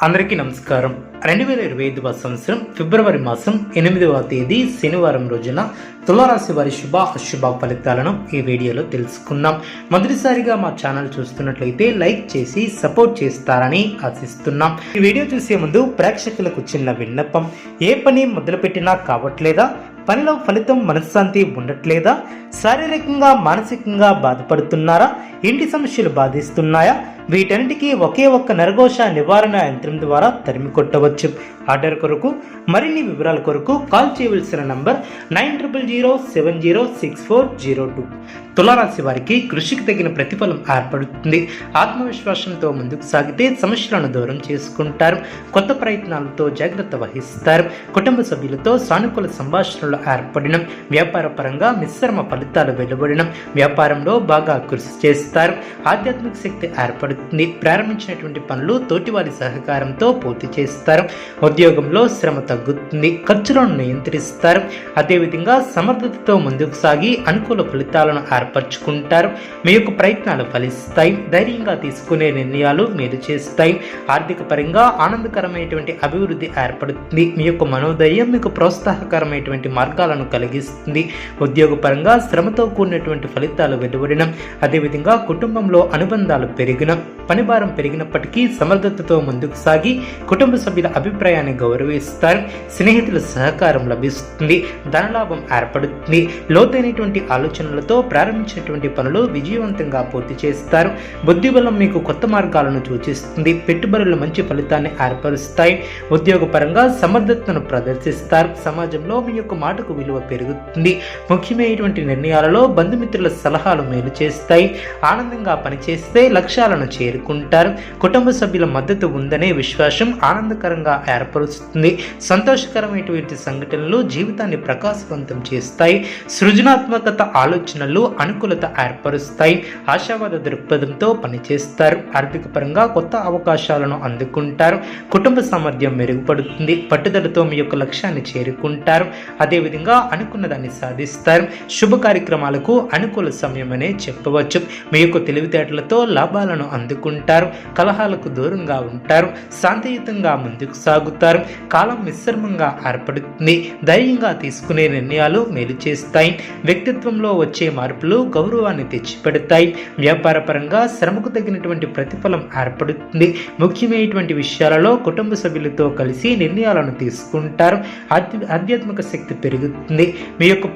అందరికీ నమస్కారం. 2025 సంవత్సరం ఫిబ్రవరి మాసం 8వ తేదీ శనివారం రోజున తులారాశి వారి శుభ అశుభ ఫలితాలను ఈ వీడియోలో తెలుసుకుందాం. మొదటిసారిగా మా ఛానల్ చూస్తున్నట్లయితే లైక్ చేసి సపోర్ట్ చేస్తారని ఆశిస్తున్నాం. ఈ వీడియో చూసే ముందు ప్రేక్షకులకు చిన్న విన్నపం. ఏ పని మొదలుపెట్టినా కావట్లేదా? పనిలో ఫలితం మనశ్శాంతి ఉండట్లేదా? శారీరకంగా మానసికంగా బాధపడుతున్నారా? ఇంటి సమస్యలు బాధిస్తున్నాయా? వీటన్నిటికీ ఒకే ఒక్క నరఘోష నివారణ యంత్రం ద్వారా తరిమి కొట్టవచ్చు. ఆర్డర్ కొరకు మరిన్ని వివరాల కొరకు కాల్ చేయవలసిన నంబర్ 9000706402. తులారాశి వారికి కృషికి తగిన ప్రతిఫలం ఏర్పడుతుంది. ఆత్మవిశ్వాసంతో ముందుకు సాగితే సమస్యలను దూరం చేసుకుంటారు. కొత్త ప్రయత్నాలతో జాగ్రత్త వహిస్తారు. కుటుంబ సభ్యులతో సానుకూల సంభాషణలు ఏర్పడడం, వ్యాపార పరంగా మిశ్రమ ఫలితాలు వెలువడడం, వ్యాపారంలో బాగా కృషి చేస్తారు. ఆధ్యాత్మిక శక్తి ఏర్పడుతుంది. ప్రారంభించినటువంటి పనులు తోటివారి సహకారంతో పూర్తి చేస్తారు. ఉద్యోగంలో శ్రమ తగ్గుతుంది. ఖర్చులను నియంత్రిస్తారు. అదేవిధంగా సమర్థతతో ముందుకు సాగి అనుకూల ఫలితాలను ఏర్పరచుకుంటారు. మీ యొక్క ప్రయత్నాలు ఫలిస్తాయి. ధైర్యంగా తీసుకునే నిర్ణయాలు మేలు చేస్తాయి. ఆర్థిక పరంగా ఆనందకరమైనటువంటి అభివృద్ధి ఏర్పడుతుంది. మీ యొక్క మనోధైర్యం మీకు ప్రోత్సాహకరమైనటువంటి మార్గాలను కలిగిస్తుంది. ఉద్యోగ పరంగా శ్రమతో కూడినటువంటి ఫలితాలు వెలువడడం, అదేవిధంగా కుటుంబంలో అనుబంధాలు పెరిగిన, పనిభారం పెరిగినప్పటికీ సమర్థతతో ముందుకు సాగి కుటుంబ సభ్యుల అభిప్రాయాన్ని గౌరవిస్తారు. స్నేహితుల సహకారం లభిస్తుంది. ధనలాభం ఏర్పడుతుంది. లోతైనటువంటి ఆలోచనలతో ప్రారంభించినటువంటి పనులు విజయవంతంగా పూర్తి చేస్తారు. బుద్ధిబలం మీకు కొత్త మార్గాలను సూచిస్తుంది. పెట్టుబడులు మంచి ఫలితాన్ని ఏర్పరుస్తాయి. ఉద్యోగపరంగా సమర్థతను ప్రదర్శిస్తారు. సమాజంలో మీ యొక్క మాటకు విలువ పెరుగుతుంది. ముఖ్యమైనటువంటి నిర్ణయాలలో బంధుమిత్రుల సలహాలు మేలు చేస్తాయి. ఆనందంగా పనిచేస్తే లక్ష్యాలను చేరుకుంటారు. కుటుంబ సభ్యుల మద్దతు ఉందనే విశ్వాసం ఆనందకరంగా ఏర్పరుస్తుంది. సంతోషకరమైనటువంటి సంఘటనలు జీవితాన్ని ప్రకాశవంతం చేస్తాయి. సృజనాత్మకత ఆలోచనలు అనుకూలత ఏర్పరుస్తాయి. ఆశావాద దృక్పథంతో పనిచేస్తారు. ఆర్థిక పరంగా కొత్త అవకాశాలను అందుకుంటారు. కుటుంబ సామర్థ్యం మెరుగుపడుతుంది. పట్టుదలతో మీ యొక్క లక్ష్యాన్ని చేరుకుంటారు. అదేవిధంగా అనుకున్న దాన్ని సాధిస్తారు. శుభ కార్యక్రమాలకు అనుకూల సమయం అనే చెప్పవచ్చు. మీ యొక్క తెలివితేటలతో లాభాలను అందుకుంటారు. కలహాలకు దూరంగా ఉంటారు. శాంతియుతంగా ముందుకు సాగుతారు. కాలం మిశ్రమంగా ఏర్పడుతుంది. ధైర్యంగా తీసుకునే నిర్ణయాలు మేలు చేస్తాయి. వ్యక్తిత్వంలో వచ్చే మార్పులు గౌరవాన్ని తెచ్చిపెడతాయి. వ్యాపార పరంగా శ్రమకు తగినటువంటి ప్రతిఫలం ఏర్పడుతుంది. ముఖ్యమైనటువంటి విషయాలలో కుటుంబ సభ్యులతో కలిసి నిర్ణయాలను తీసుకుంటారు. ఆధ్యాత్మిక శక్తి పెరుగుతుంది. మీ యొక్క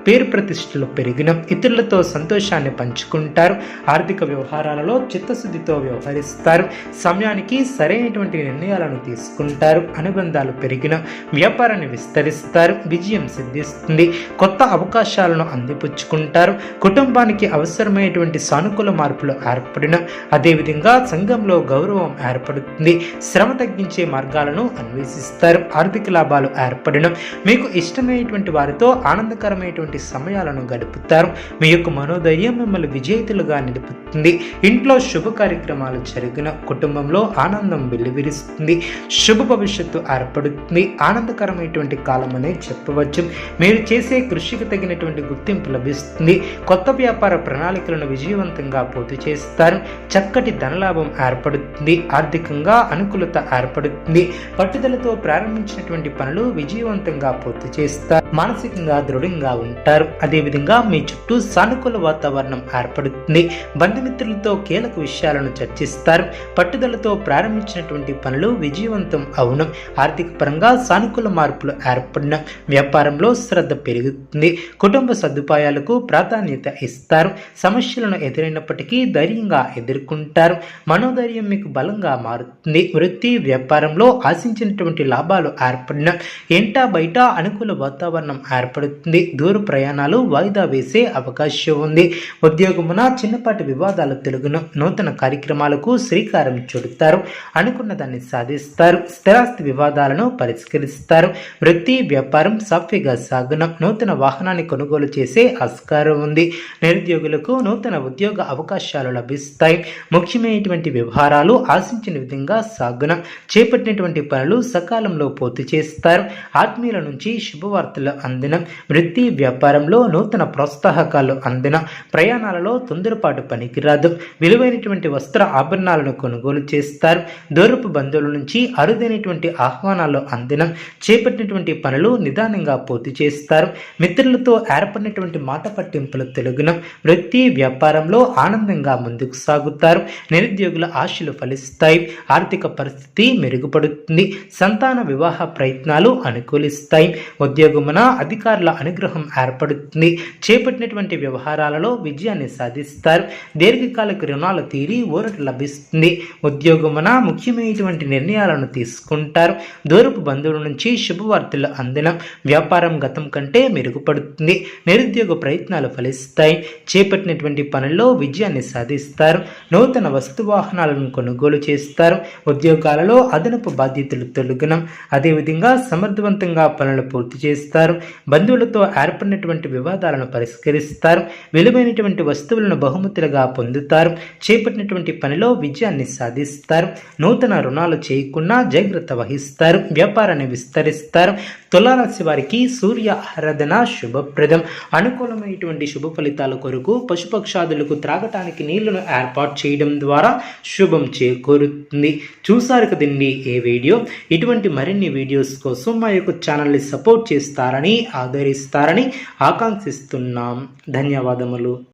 పేరు ప్రతిష్టలు పెరిగిన, ఇతరులతో సంతోషాన్ని పంచుకుంటారు. ఆర్థిక వ్యవహారాలలో చిత్తశుద్ధితో వ్యవహరిస్తారు. సమయానికి సరైనటువంటి నిర్ణయాలను తీసుకుంటారు. అనుబంధాలు పెరిగిన, వ్యాపారాన్ని విస్తరిస్తారు. విజయం సిద్ధిస్తుంది. కొత్త అవకాశాలను అందిపుచ్చుకుంటారు. కుటుంబానికి అవసరమైనటువంటి సానుకూల మార్పులు ఏర్పడిన, అదేవిధంగా సంఘంలో గౌరవం ఏర్పడుతుంది. శ్రమ తగ్గించే మార్గాలను అన్వేషిస్తారు. ఆర్థిక లాభాలు ఏర్పడిన, మీకు ఇష్టమైనటువంటి వారితో ఆనందకరమైనటువంటి సమయాలను గడుపుతారు. మీ యొక్క మనోధైర్యం మిమ్మల్ని విజేతలుగా నిలుపుతుంది. ఇంట్లో శుభ కార్యక్రమాలు జరిగిన, కుటుంబంలో ఆనందం వెల్లివిరుస్తుంది. శుభ భవిష్యత్తు ఏర్పడుతుంది. ఆనందకరమైనటువంటి కాలం అనే చెప్పవచ్చు. మీరు చేసే కృషికి తగినటువంటి గుర్తింపు లభిస్తుంది. కొత్త వ్యాపార ప్రణాళికలను విజయవంతంగా పూర్తి చేస్తారు. చక్కటి ధనలాభం ఏర్పడుతుంది. ఆర్థికంగా అనుకూలత ఏర్పడుతుంది. పట్టుదలతో ప్రారంభించినటువంటి పనులు విజయవంతంగా పూర్తి చేస్తారు. మానసికంగా దృఢంగా ఉంటారు. అదేవిధంగా మీ చుట్టూ సానుకూల వాతావరణం ఏర్పడుతుంది. బంధుమిత్రులతో కీలక విషయాలను చర్చిస్తారు. పట్టుదలతో ప్రారంభించినటువంటి పనులు విజయవంతం అవును. ఆర్థిక పరంగా సానుకూల మార్పులు ఏర్పడిన, వ్యాపారంలో శ్రద్ధ పెరుగుతుంది. కుటుంబ సదుపాయాలకు ప్రాధాన్యత ఇస్తారు. సమస్యలను ఎదురైనప్పటికీ ధైర్యంగా ఎదుర్కొంటారు. మనోధైర్యం మీకు బలంగా మారుతుంది. వృత్తి వ్యాపారంలో ఆశించినటువంటి లాభాలు ఏర్పడిన, ఎంటా బయట అనుకూల వాతావరణం ఏర్పడుతుంది. దూర ప్రయాణాలు వాయిదా వేసే అవకాశం ఉంది. ఉద్యోగమున చిన్నపాటి వివాదాలు తెలుగును. నూతన కార్యక్రమాలకు శ్రీకారం చుడతారు. అనుకున్న దాన్ని సాధిస్తారు. స్థిరాస్తి స్థిరాస్తి వివాదాలను పరిష్కరిస్తారు. వృత్తి వ్యాపారం సాఫీగా సాగున నూతన వాహనాన్ని కొనుగోలు చేసే ఆస్కారం ఉంది. నిరుద్యోగులకు నూతన ఉద్యోగ అవకాశాలు లభిస్తాయి. ముఖ్యమైనటువంటి వ్యవహారాలు ఆశించిన విధంగా సాగున చేపట్టినటువంటి పనులు సకాలంలో పూర్తి చేస్తారు. ఆత్మీయుల నుంచి శుభవార్తలు అందిన వృత్తి వ్యాపారంలో నూతన ప్రోత్సాహకాలు అందిన ప్రయాణాలలో తొందరపాటు పనికిరాదు. విలువైనటువంటి వస్త్ర ఆభరణాలను కొనుగోలు చేస్తారు. దూరపు బంధువుల నుంచి అరుదైనటువంటి ఆహ్వానాలు అందిన చేపట్టినటువంటి పనులు నిదానంగా పూర్తి చేస్తారు. మిత్రులతో ఏర్పడినటువంటి మాట పట్టింపులు తెలుగున వృత్తి వ్యాపారంలో ఆనందంగా ముందుకు సాగుతారు. నిరుద్యోగుల ఆశలు ఫలిస్తాయి. ఆర్థిక పరిస్థితి మెరుగుపడుతుంది. సంతాన వివాహ ప్రయత్నాలు అనుకూలిస్తాయి. ఉద్యోగమున అధికారుల అనుగ్రహం ఏర్పడుతుంది. చేపట్టినటువంటి వ్యవహారాలలో విజయాన్ని సాధిస్తారు. దీర్ఘకాలిక రుణాలు తీరి ఊరట లభిస్తుంది. ఉద్యోగమున ముఖ్యమైనటువంటి నిర్ణయాలను తీసుకుంటారు. దూరపు బంధువుల నుంచి శుభవార్తలు అందిన వ్యాపారం గతం కంటే మెరుగుపడుతుంది. నిరుద్యోగ ప్రయత్నాలు ఫలిస్తాయి. చేపట్టినటువంటి పనుల్లో విజయాన్ని సాధిస్తారు. నూతన వస్తువాహనాలను కొనుగోలు చేస్తారు. ఉద్యోగాలలో అదనపు బాధ్యతలు తొలగిన అదేవిధంగా సమర్థవంతంగా పనులు పూర్తి చేస్తారు. బంధువులతో ఏర్పడినటువంటి వివాదాలను పరిష్కరిస్తారు. విలువైనటువంటి వస్తువులను బహుమతులుగా పొందుతారు. చేపట్టినటువంటి పనిలో విజయాన్ని సాధిస్తారు. నూతన రుణాలు చేయకుండా జాగ్రత్త వహిస్తారు. వ్యాపారాన్ని విస్తరిస్తారు. తులారాశి వారికి సూర్య ఆరాధన శుభప్రదం. అనుకూలమైనటువంటి శుభ ఫలితాల కొరకు పశుపక్షాదులకు త్రాగటానికి నీళ్లను ఏర్పాటు చేయడం ద్వారా శుభం చేకూరుతుంది. చూసారు కదండి ఈ వీడియో. ఇటువంటి మరిన్ని వీడియోస్ కోసం మా యొక్క ఛానల్ని సపోర్ట్ చేస్తారని ఆదరిస్తారని ఆకాంక్షిస్తున్నాం. ధన్యవాదములు.